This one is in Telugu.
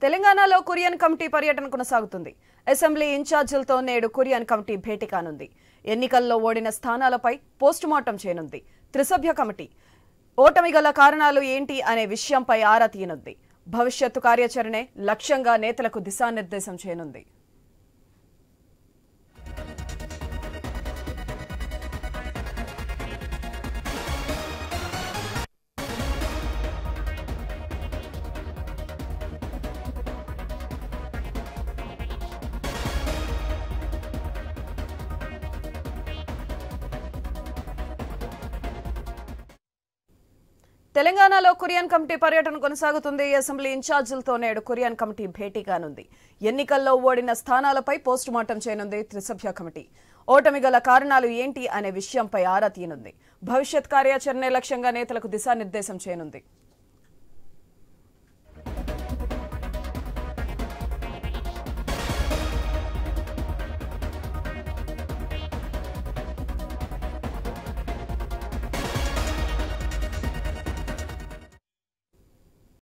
తెలంగాణలో కొరియన్ కమిటీ పర్యటన కొనసాగుతుంది. అసెంబ్లీ ఇన్ఛార్జీలతో నేడు కొరియన్ కమిటీ భేటీ కానుంది. ఎన్నికల్లో ఓడిన స్థానాలపై పోస్టుమార్టం చేయనుంది. త్రిసభ్య కమిటీ ఓటమి గల కారణాలు ఏంటి అనే విషయంపై ఆరా తీయనుంది. భవిష్యత్తు కార్యాచరణే లక్ష్యంగా నేతలకు దిశానిర్దేశం చేయనుంది. తెలంగాణలో కొరియన్ కమిటీ పర్యటన కొనసాగుతుంది. అసెంబ్లీ ఇన్ఛార్జీలతో నేడు కొరియన్ కమిటీ భేటీ కానుంది. ఎన్నికల్లో ఓడిన స్థానాలపై పోస్టుమార్టం చేయనుంది త్రిసభ్య కమిటీ. ఓటమి గల కారణాలు ఏంటి అనే విషయంపై ఆరా తీయనుంది. భవిష్యత్ కార్యాచరణే లక్ష్యంగా నేతలకు దిశానిర్దేశం చేయనుంది.